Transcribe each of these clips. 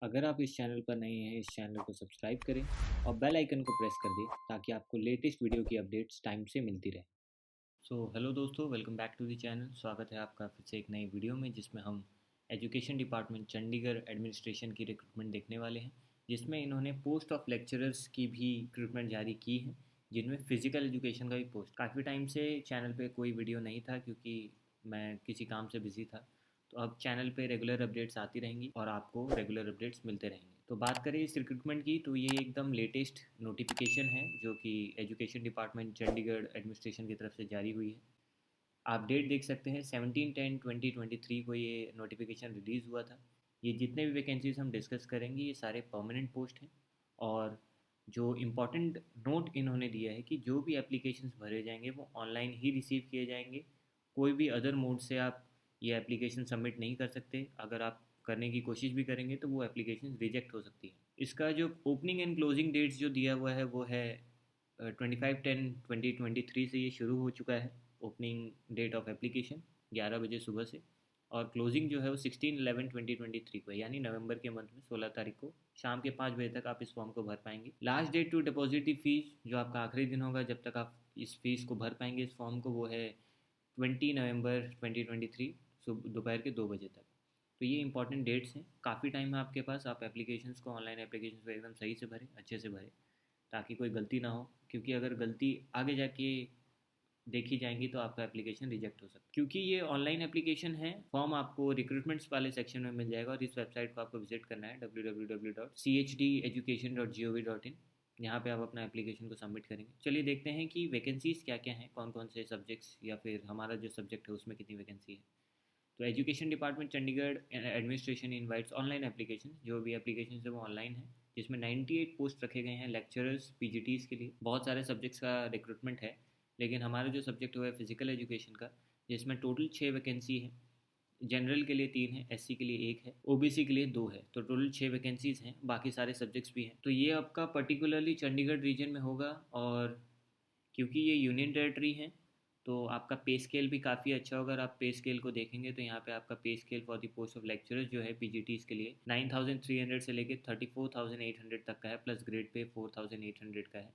अगर आप इस चैनल पर नए हैं, इस चैनल को सब्सक्राइब करें और बेल आइकन को प्रेस कर दें ताकि आपको लेटेस्ट वीडियो की अपडेट्स टाइम से मिलती रहे। हेलो दोस्तों, welcome back to the channel. स्वागत है आपका फिर से एक नई वीडियो में, जिसमें हम एजुकेशन डिपार्टमेंट चंडीगढ़ एडमिनिस्ट्रेशन की रिक्रूटमेंट देखने वाले हैं, जिसमें इन्होंने पोस्ट ऑफ लेक्चरर्स की भी रिक्रूटमेंट जारी की है, जिनमें फ़िज़िकल एजुकेशन का भी पोस्ट। काफ़ी टाइम से चैनल पे कोई वीडियो नहीं था क्योंकि मैं किसी काम से बिज़ी था। तो अब चैनल पे रेगुलर अपडेट्स आती रहेंगी और आपको रेगुलर अपडेट्स मिलते रहेंगे। तो बात करें इस रिक्रूटमेंट की, तो ये एकदम लेटेस्ट नोटिफिकेशन है जो कि एजुकेशन डिपार्टमेंट चंडीगढ़ एडमिनिस्ट्रेशन की तरफ से जारी हुई है। आप डेट देख सकते हैं, 17/10/2023 को ये नोटिफिकेशन रिलीज़ हुआ था। ये जितने भी वैकेंसीज हम डिस्कस करेंगे ये सारे परमानेंट पोस्ट हैं। और जो इम्पोर्टेंट नोट इन्होंने दिया है कि जो भी एप्लीकेशंस भरे जाएंगे वो ऑनलाइन ही रिसीव किए जाएंगे। कोई भी अदर मोड से आप ये एप्लीकेशन सबमिट नहीं कर सकते। अगर आप करने की कोशिश भी करेंगे तो वो एप्लीकेशन रिजेक्ट हो सकती है। इसका जो ओपनिंग एंड क्लोजिंग डेट्स जो दिया हुआ है वो है 25/10/2023 से ये शुरू हो चुका है। ओपनिंग डेट ऑफ एप्लीकेशन 11 बजे सुबह से, और क्लोजिंग जो है वो 16/11/2023 को है, यानी नवंबर के मंथ में 16 तारीख को शाम के 5 बजे तक आप इस फॉर्म को भर पाएंगे। Last date to deposit the fees, जो आपका आखिरी दिन होगा जब तक आप इस फीस को भर पाएंगे इस फॉर्म को, वो है 20 नवंबर 2023 सुबह दोपहर के 2 बजे तक। तो ये इंपॉर्टेंट डेट्स हैं, काफ़ी टाइम है आपके पास। आप एप्लीकेशंस को, ऑनलाइन एप्लीकेशंस को एकदम सही से भरें, अच्छे से भरें, ताकि कोई गलती ना हो, क्योंकि अगर गलती आगे जाके देखी जाएंगी तो आपका एप्लीकेशन रिजेक्ट हो सकता है। क्योंकि ये ऑनलाइन एप्लीकेशन है, फॉर्म आपको रिक्रूटमेंट्स वाले सेक्शन में मिल जाएगा, और इस वेबसाइट को आपको विजिट करना है www.chdeducation.gov.in। यहाँ पे आप अपना एप्लीकेशन को सबमिट करेंगे। चलिए देखते हैं कि वैकेंसीज़ क्या क्या हैं, कौन कौन से सब्जेक्ट्स, या फिर हमारा जो सब्जेक्ट है उसमें कितनी वैकेंसी है। तो education department Chandigarh administration invites online application, जो भी एप्लीकेशन है वो ऑनलाइन है, जिसमें 98 पोस्ट रखे गए हैं लेक्चरर्स पीजीटीज़ के लिए। बहुत सारे सब्जेक्ट्स का रिक्रूटमेंट है, लेकिन हमारा जो सब्जेक्ट हुआ है फिजिकल एजुकेशन का, जिसमें टोटल 6 वैकेंसी है। जनरल के लिए 3 है, एससी के लिए 1 है, ओबीसी के लिए 2 है, तो टोटल 6 वैकेंसीज़ हैं। बाकी सारे सब्जेक्ट्स भी हैं। तो ये आपका पर्टिकुलरली चंडीगढ़ रीजन में होगा, और क्योंकि ये यूनियन टेरेटरी है तो आपका पे स्केल भी काफ़ी अच्छा होगा। अगर आप पे स्केल को देखेंगे तो यहाँ पे आपका पे scale for the post of lecturer जो है पीजीटीज़ के लिए 9300 से लेकर 34,800 तक का है, प्लस ग्रेड पे 4800 का है।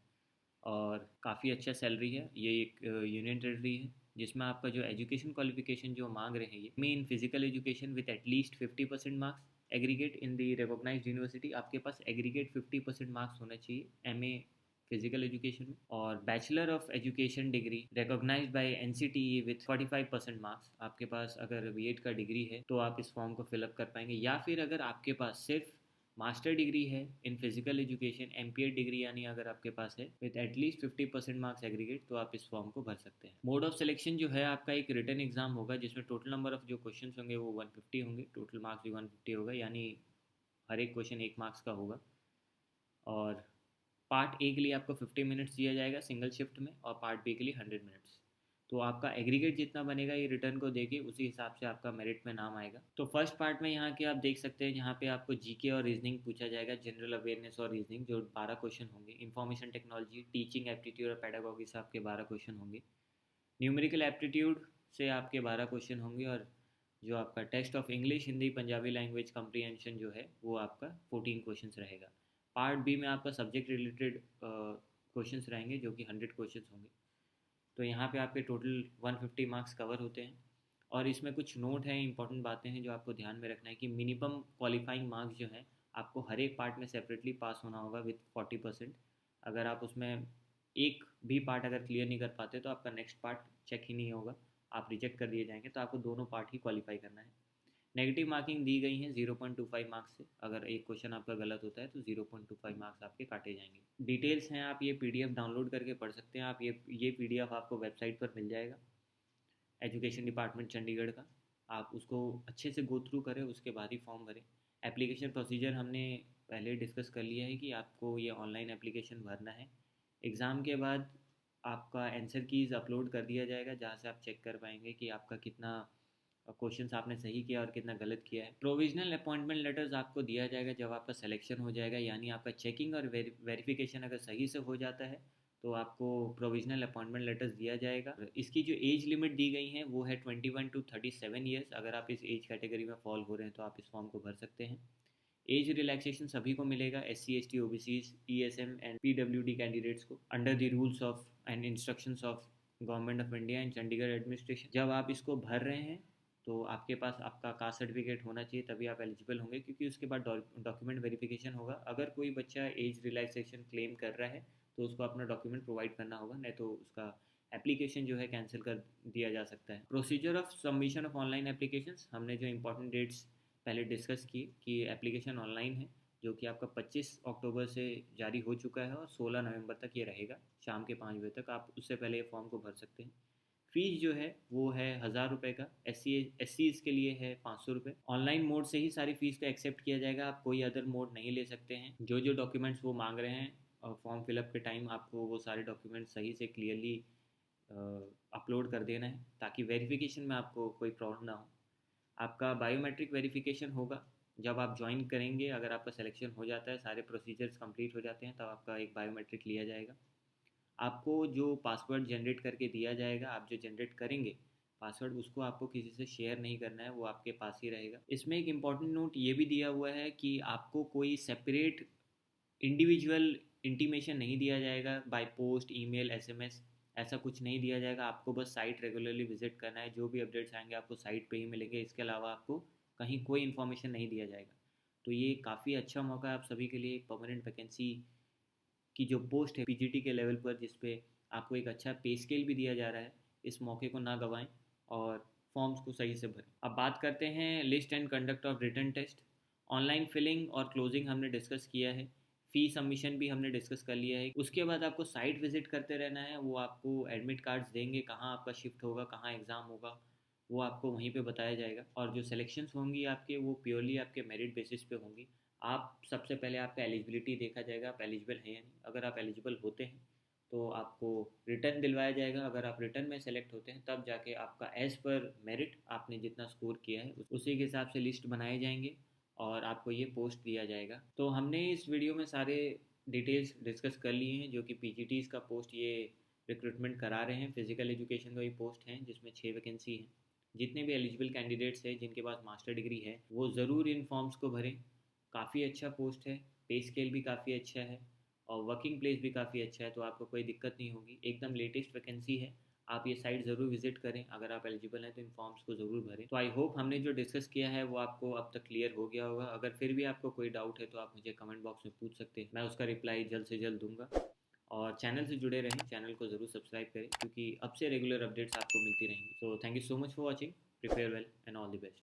और काफ़ी अच्छा सैलरी है। ये एक यूनियन टेरेटरी है, जिसमें आपका जो एजुकेशन क्वालिफिकेशन जो मांग रहे हैं, ये mean physical education with at least 50% marks aggregate in the recognised university. आपके पास एग्रीगेट 50% मार्क्स होना चाहिए एमए फिजिकल एजुकेशन में, और bachelor of education degree recognised by NCTE with 45% marks. आपके पास अगर बीएड का डिग्री है तो आप इस फॉर्म को फिलअप कर पाएंगे, या फिर अगर आपके पास सिर्फ मास्टर डिग्री है in physical education, MPEd degree यानी अगर आपके पास है विद एटलीस्ट 50% मार्क्स एग्रीगेट, तो आप इस फॉर्म को भर सकते हैं। मोड ऑफ सिलेक्शन जो है आपका एक रिटन एग्जाम होगा, जिसमें टोटल नंबर ऑफ जो क्वेश्चन होंगे वो 150 होंगे, टोटल मार्क्स भी 150 होगा, यानी हर एक क्वेश्चन 1 मार्क्स का होगा। और पार्ट ए के लिए आपको 50 मिनट्स दिया जाएगा सिंगल शिफ्ट में, और पार्ट बी के लिए 100 मिनट्स। तो आपका एग्रीगेट जितना बनेगा ये रिटर्न को देके उसी हिसाब से आपका मेरिट में नाम आएगा। तो फर्स्ट पार्ट में यहाँ के आप देख सकते हैं, यहाँ पे आपको जीके और रीजनिंग पूछा जाएगा, जनरल अवेयरनेस और रीजनिंग, जो 12 क्वेश्चन होंगे। इंफॉर्मेशन टेक्नोलॉजी, टीचिंग एप्टीट्यूड और पैडागॉजी से आपके 12 क्वेश्चन होंगे। न्यूमेरिकल एप्टीट्यूड से आपके 12 क्वेश्चन होंगे, और जो आपका test of English, Hindi, Punjabi language comprehension जो है वो आपका 14 क्वेश्चंस रहेगा। पार्ट बी में आपका सब्जेक्ट रिलेटेड क्वेश्चंस रहेंगे, जो कि 100 क्वेश्चंस होंगे। तो यहाँ पे आपके टोटल 150 मार्क्स कवर होते हैं। और इसमें कुछ नोट हैं, इंपॉर्टेंट बातें हैं जो आपको ध्यान में रखना है, कि मिनिमम क्वालिफाइंग मार्क्स जो हैं आपको हर एक पार्ट में सेपरेटली पास होना होगा विथ 40%। अगर आप उसमें एक भी पार्ट अगर क्लियर नहीं कर पाते तो आपका नेक्स्ट पार्ट चेक ही नहीं होगा, आप रिजेक्ट कर दिए जाएंगे। तो आपको दोनों पार्ट ही क्वालिफाई करना है। नेगेटिव मार्किंग दी गई है 0.25 मार्क्स से। अगर एक क्वेश्चन आपका गलत होता है तो 0.25 मार्क्स आपके काटे जाएंगे। डिटेल्स हैं, आप ये पीडीएफ डाउनलोड करके पढ़ सकते हैं। आप ये पीडीएफ आपको वेबसाइट पर मिल जाएगा, एजुकेशन डिपार्टमेंट चंडीगढ़ का। आप उसको अच्छे से गो थ्रू करें, उसके बाद ही फॉर्म भरें। एप्लीकेशन प्रोसीजर हमने पहले डिस्कस कर लिया है कि आपको ये ऑनलाइन एप्लीकेशन भरना है। एग्ज़ाम के बाद आपका आंसर कीज़ अपलोड कर दिया जाएगा, जहाँ से आप चेक कर पाएंगे कि आपका कितना क्वेश्चंस आपने सही किया और कितना गलत किया है। प्रोविजनल अपॉइंटमेंट लेटर्स आपको दिया जाएगा जब आपका सिलेक्शन हो जाएगा, यानी आपका चेकिंग और वेरिफिकेशन अगर सही से हो जाता है तो आपको प्रोविजनल अपॉइंटमेंट लेटर्स दिया जाएगा। इसकी जो एज लिमिट दी गई है वो है 21 to 37 ईयर्स। अगर आप इस एज कैटेगरी में फॉल हो रहे हैं तो आप इस फॉर्म को भर सकते हैं। एज रिलैक्सेशन सभी को मिलेगा, SC ST OBCs ESM and PWD candidates को, under the rules of and instructions of government of India and Chandigarh administration. जब आप इसको भर रहे हैं तो आपके पास आपका कास्ट सर्टिफिकेट होना चाहिए, तभी आप एलिजिबल होंगे, क्योंकि उसके बाद डॉक्यूमेंट वेरिफिकेशन होगा। अगर कोई बच्चा एज रिलैक्सेशन क्लेम कर रहा है तो उसको अपना डॉक्यूमेंट प्रोवाइड करना होगा, नहीं तो उसका एप्लीकेशन जो है कैंसिल कर दिया जा सकता है। Procedure of submission of online applications, हमने जो इंपॉर्टेंट डेट्स पहले डिस्कस की कि एप्लीकेशन ऑनलाइन है, जो कि आपका 25 अक्टूबर से जारी हो चुका है और 16 नवंबर तक ये रहेगा शाम के 5 बजे तक। आप उससे पहले ये फॉर्म को भर सकते हैं। फीस जो है वो है 1,000 रुपये का, SCs के लिए है 500 रुपये। ऑनलाइन मोड से ही सारी फीस को एक्सेप्ट किया जाएगा, आप कोई अदर मोड नहीं ले सकते हैं। जो जो डॉक्यूमेंट्स वो मांग रहे हैं और फॉर्म फिलअप के टाइम आपको वो सारे डॉक्यूमेंट्स सही से क्लियरली अपलोड कर देना है, ताकि वेरिफिकेशन में आपको कोई प्रॉब्लम ना हो। आपका बायोमेट्रिक वेरिफिकेशन होगा जब आप ज्वाइन करेंगे। अगर आपका सिलेक्शन हो जाता है, सारे प्रोसीजर्स कंप्लीट हो जाते हैं, तब आपका एक बायोमेट्रिक लिया जाएगा। आपको जो पासवर्ड जनरेट करके दिया जाएगा, आप जो जनरेट करेंगे पासवर्ड, उसको आपको किसी से शेयर नहीं करना है, वो आपके पास ही रहेगा। इसमें एक इम्पॉर्टेंट नोट ये भी दिया हुआ है कि आपको कोई सेपरेट इंडिविजुअल इंटीमेशन नहीं दिया जाएगा बाय पोस्ट, ईमेल, SMS, ऐसा कुछ नहीं दिया जाएगा। आपको बस साइट रेगुलरली विजिट करना है, जो भी अपडेट्स आएंगे आपको साइट पे ही मिलेंगे, इसके अलावा आपको कहीं कोई इन्फॉर्मेशन नहीं दिया जाएगा। तो ये काफ़ी अच्छा मौका है आप सभी के लिए, परमानेंट वैकेंसी की जो पोस्ट है PGT के लेवल पर, जिस पे आपको एक अच्छा पे स्केल भी दिया जा रहा है। इस मौके को ना गंवाएं और फॉर्म्स को सही से भरें। अब बात करते हैं list and conduct of written test. Online filling और क्लोजिंग हमने डिस्कस किया है, फ़ी सबमिशन भी हमने डिस्कस कर लिया है। उसके बाद आपको साइट विजिट करते रहना है, वो आपको एडमिट कार्ड्स देंगे, कहाँ आपका शिफ्ट होगा, कहाँ एग्ज़ाम होगा, वो आपको वहीं पे बताया जाएगा। और जो सिलेक्शंस होंगी आपके, वो प्योरली आपके मेरिट बेसिस पे होंगी। आप सबसे पहले आपका एलिजिबिलिटी देखा जाएगा, आप एलिजिबल हैं या नहीं। अगर आप एलिजिबल होते हैं तो आपको रिटर्न दिलवाया जाएगा। अगर आप रिटर्न में सेलेक्ट होते हैं, तब जाके आपका एज़ पर मेरिट आपने जितना स्कोर किया है उसी के हिसाब से लिस्ट बनाए जाएंगे और आपको ये पोस्ट दिया जाएगा। तो हमने इस वीडियो में सारे डिटेल्स डिस्कस कर लिए हैं, जो कि PGTs का पोस्ट ये रिक्रूटमेंट करा रहे हैं। फिजिकल एजुकेशन का भी पोस्ट है जिसमें 6 वैकेंसी हैं। जितने भी एलिजिबल कैंडिडेट्स हैं जिनके पास मास्टर डिग्री है, वो ज़रूर इन फॉर्म्स को भरें। काफ़ी अच्छा पोस्ट है, पे स्केल भी काफ़ी अच्छा है और वर्किंग प्लेस भी काफ़ी अच्छा है, तो आपको कोई दिक्कत नहीं होगी। एकदम लेटेस्ट वैकेंसी है, आप ये साइट ज़रूर विजिट करें। अगर आप एलिजिबल हैं तो इन फॉर्म्स को ज़रूर भरें। तो आई होप हमने जो डिस्कस किया है वो आपको अब तक क्लियर हो गया होगा। अगर फिर भी आपको कोई डाउट है तो आप मुझे कमेंट बॉक्स में पूछ सकते हैं, मैं उसका रिप्लाई जल्द से जल्द दूंगा। और चैनल से जुड़े रहें, चैनल को ज़रूर सब्सक्राइब करें, क्योंकि अब से रेगुलर अपडेट्स आपको मिलती रहेंगी। So thank you so much for watching, prepare well and all the best.